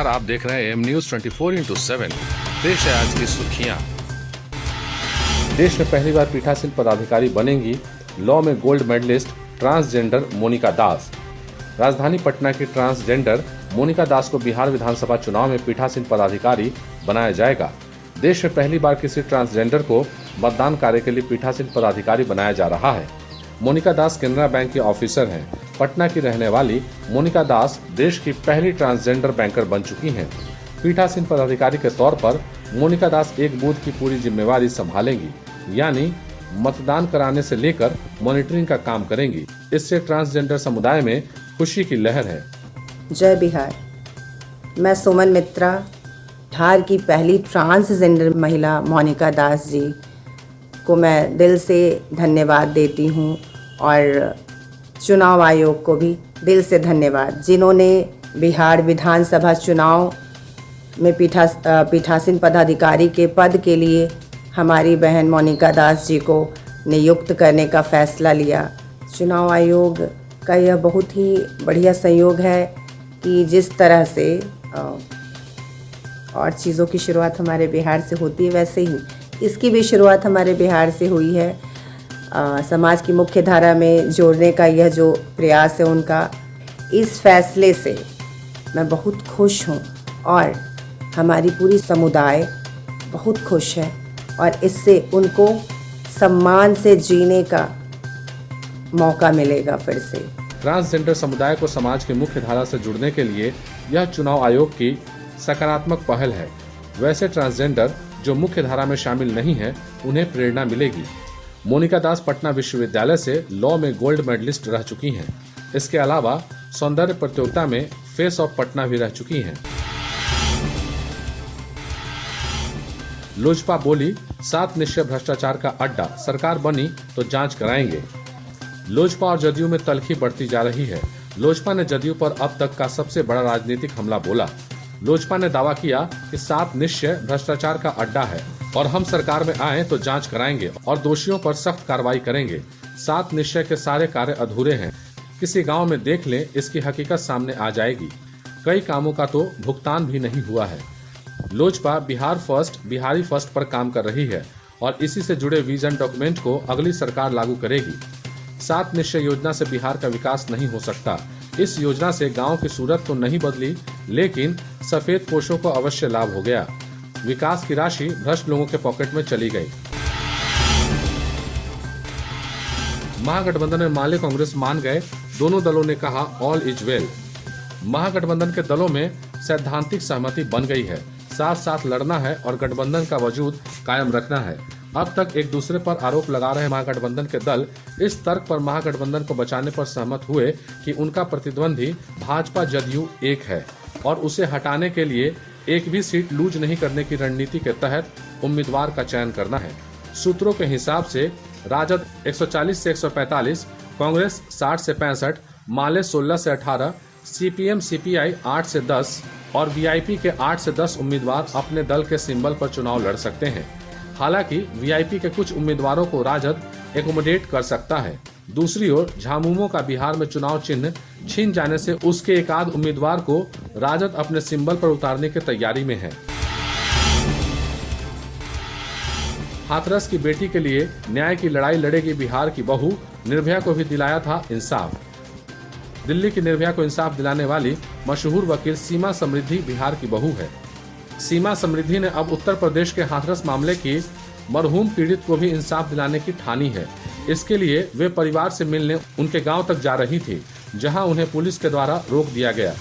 नमस्कार, आप देख रहे हैं एम न्यूज 24/7। पेश है आज की सुर्खियां। देश में पहली बार पीठासीन पदाधिकारी बनेंगी लॉ में गोल्ड मेडलिस्ट ट्रांसजेंडर मोनिका दास। राजधानी पटना की ट्रांसजेंडर मोनिका दास को बिहार विधानसभा चुनाव में पीठासीन पदाधिकारी बनाया जाएगा। देश में पहली बार किसी ट्रांसजेंडर को मतदान कार्य के लिए पीठासीन पदाधिकारी बनाया जा रहा है। मोनिका दास केनरा बैंक के ऑफिसर हैं। पटना की रहने वाली मोनिका दास देश की पहली ट्रांसजेंडर बैंकर बन चुकी हैं। पीठासीन पदाधिकारी के तौर पर मोनिका दास एक बूथ की पूरी जिम्मेवारी संभालेंगी, यानी मतदान कराने से लेकर मॉनिटरिंग का काम करेंगी। इससे ट्रांसजेंडर समुदाय में खुशी की लहर है। जय बिहार। मैं सुमन मित्रा, बिहार की पहली ट्रांसजेंडर महिला मोनिका दास जी को मैं दिल से धन्यवाद देती हूँ और चुनाव आयोग को भी दिल से धन्यवाद, जिन्होंने बिहार विधानसभा चुनाव में पीठासीन पदाधिकारी के पद के लिए हमारी बहन मोनिका दास जी को नियुक्त करने का फैसला लिया। चुनाव आयोग का यह बहुत ही बढ़िया संयोग है कि जिस तरह से और चीज़ों की शुरुआत हमारे बिहार से होती है, वैसे ही इसकी भी शुरुआत हमारे बिहार से हुई है। समाज की मुख्य धारा में जोड़ने का यह जो प्रयास है उनका, इस फैसले से मैं बहुत खुश हूँ और हमारी पूरी समुदाय बहुत खुश है और इससे उनको सम्मान से जीने का मौका मिलेगा फिर से। ट्रांसजेंडर समुदाय को समाज की मुख्य धारा से जुड़ने के लिए यह चुनाव आयोग की सकारात्मक पहल है। वैसे ट्रांसजेंडर जो मुख्य धारा में शामिल नहीं है, उन्हें प्रेरणा मिलेगी। मोनिका दास पटना विश्वविद्यालय से लॉ में गोल्ड मेडलिस्ट रह चुकी हैं। इसके अलावा सौंदर्य प्रतियोगिता में फेस ऑफ पटना भी रह चुकी हैं। लोजपा बोली, 7 निश्चय भ्रष्टाचार का अड्डा, सरकार बनी तो जांच कराएंगे। लोजपा और जदयू में तल्खी बढ़ती जा रही है। लोजपा ने जदयू पर अब तक का सबसे बड़ा राजनीतिक हमला बोला। लोजपा ने दावा किया कि 7 निश्चय भ्रष्टाचार का अड्डा है और हम सरकार में आए तो जांच कराएंगे और दोषियों पर सख्त कार्रवाई करेंगे। 7 निश्चय के सारे कार्य अधूरे हैं, किसी गांव में देख लें, इसकी हकीकत सामने आ जाएगी। कई कामों का तो भुगतान भी नहीं हुआ है। लोजपा बिहार फर्स्ट, बिहारी फर्स्ट पर काम कर रही है और इसी से जुड़े विजन डॉक्यूमेंट को अगली सरकार लागू करेगी। 7 निश्चय योजना से बिहार का विकास नहीं हो सकता। इस योजना से गांव की सूरत तो नहीं बदली, लेकिन सफेद पोशों को अवश्य लाभ हो गया। विकास की राशि भ्रष्ट लोगों के पॉकेट में चली गई। महागठबंधन में माले कांग्रेस मान गए, दोनों दलों ने कहा ऑल इज वेल। महागठबंधन के दलों में सैद्धांतिक सहमति बन गई है। साथ साथ लड़ना है और गठबंधन का वजूद कायम रखना है। अब तक एक दूसरे पर आरोप लगा रहे महागठबंधन के दल इस तर्क पर महागठबंधन को बचाने पर सहमत हुए कि उनका प्रतिद्वंदी भाजपा जदयू एक है और उसे हटाने के लिए एक भी सीट लूज नहीं करने की रणनीति के तहत उम्मीदवार का चयन करना है। सूत्रों के हिसाब से राजद 140 से 145, कांग्रेस 60 से 65, माले 16 से 18, सीपीएम सीपीआई 8 से 10 और वीआईपी के 8 से 10 उम्मीदवार अपने दल के सिंबल पर चुनाव लड़ सकते हैं। हालांकि वीआईपी के कुछ उम्मीदवारों को राजद एकोमोडेट कर सकता है। दूसरी ओर झामुमो का बिहार में चुनाव चिन्ह छीन जाने से उसके एक आध उम्मीदवार को राजद अपने सिंबल पर उतारने की तैयारी में है। हाथरस की बेटी के लिए न्याय की लड़ाई लड़ेगी बिहार की बहू, निर्भया को भी दिलाया था इंसाफ। दिल्ली की निर्भया को इंसाफ दिलाने वाली मशहूर वकील सीमा समृद्धि बिहार की बहू है। सीमा समृद्धि ने अब उत्तर प्रदेश के हाथरस मामले की मरहूम पीड़ित को भी इंसाफ दिलाने की ठानी है। इसके लिए वे परिवार से मिलने उनके गांव तक जा रही थी, जहां उन्हें पुलिस के द्वारा रोक दिया गया।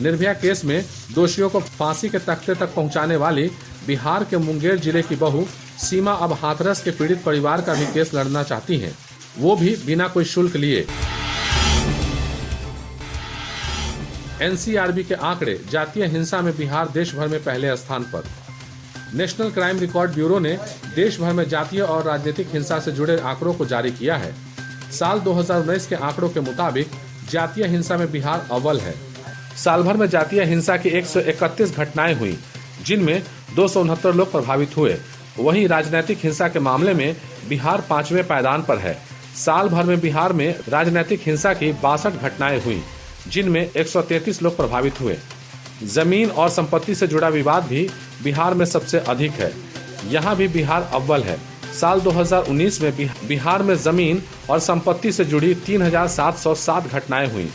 निर्भया केस में दोषियों को फांसी के तख्ते तक पहुंचाने वाली बिहार के मुंगेर जिले की बहू सीमा अब हाथरस के पीड़ित परिवार का भी केस लड़ना चाहती हैं, वो भी बिना कोई शुल्क लिए। एनसीआरबी के आंकड़े, जातीय हिंसा में बिहार देश भर में पहले स्थान पर। नेशनल क्राइम रिकॉर्ड ब्यूरो ने देश भर में जातीय और राजनीतिक हिंसा से जुड़े आंकड़ों को जारी किया है। साल 2019 के आंकड़ों के मुताबिक जातीय हिंसा में बिहार अव्वल है। साल भर में जातीय हिंसा की 131 घटनाएं हुई, जिनमें 269 लोग प्रभावित हुए। वहीं राजनीतिक हिंसा के मामले में बिहार 5वें पायदान पर है। साल भर में बिहार में राजनीतिक हिंसा की 62 घटनाएं हुई, जिनमें 133 लोग प्रभावित हुए। जमीन और संपत्ति से जुड़ा विवाद भी बिहार में सबसे अधिक है। यहाँ भी बिहार अव्वल है। साल 2019 में बिहार में जमीन और संपत्ति से जुड़ी 3,707 घटनाएं हुई,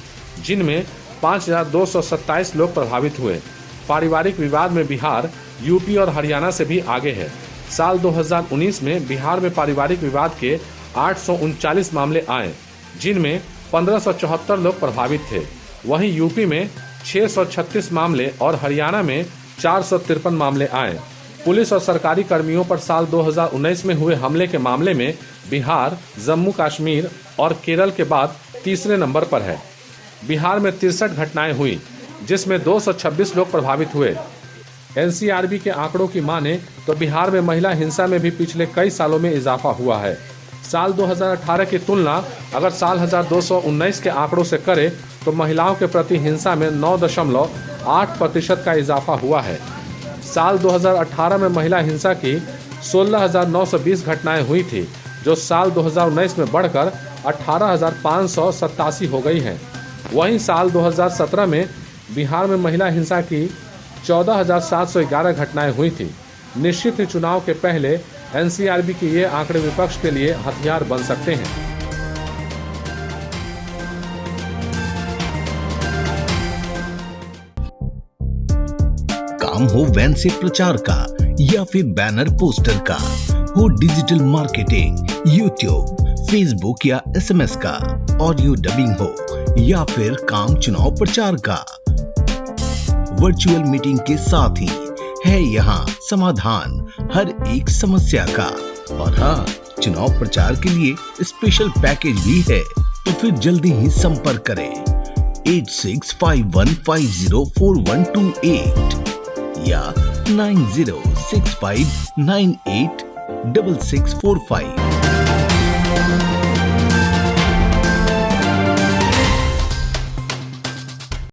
जिनमें 5,227 लोग प्रभावित हुए। पारिवारिक विवाद में बिहार यूपी और हरियाणा से भी आगे है। साल 2019 में बिहार में पारिवारिक विवाद के 839 मामले आए, जिनमें 1574 लोग प्रभावित थे। वहीं यूपी में 636 मामले और हरियाणा में 453 मामले आए। पुलिस और सरकारी कर्मियों पर साल 2019 में हुए हमले के मामले में बिहार, जम्मू कश्मीर और केरल के बाद तीसरे नंबर पर है। बिहार में 63 घटनाएं हुई, जिसमें 226 लोग प्रभावित हुए। एनसीआरबी के आंकड़ों की माने तो बिहार में महिला हिंसा में भी पिछले कई सालों में इजाफा हुआ है। साल 2018 की तुलना अगर साल 1219 के आंकड़ों से करें तो महिलाओं के प्रति हिंसा में 9.8% का इजाफा हुआ है। साल 2018 में महिला हिंसा की 16,920 घटनाएं हुई थी, जो साल 2019 में बढ़कर 18,587 हो गई हैं। वहीं साल 2017 में बिहार में महिला हिंसा की 14,711 घटनाएं हुई थी। निश्चित ही चुनाव के पहले एनसीआरबी के ये आंकड़े विपक्ष के लिए हथियार बन सकते हैं। काम हो वैन से प्रचार का या फिर बैनर पोस्टर का, हो डिजिटल मार्केटिंग, यूट्यूब, फेसबुक या एसएमएस का, ऑडियो डबिंग हो या फिर काम चुनाव प्रचार का, वर्चुअल मीटिंग के साथ ही है यहाँ समाधान हर एक समस्या का। और हाँ, चुनाव प्रचार के लिए स्पेशल पैकेज भी है, तो फिर जल्दी ही संपर्क करें 8651504128 या 9065986645।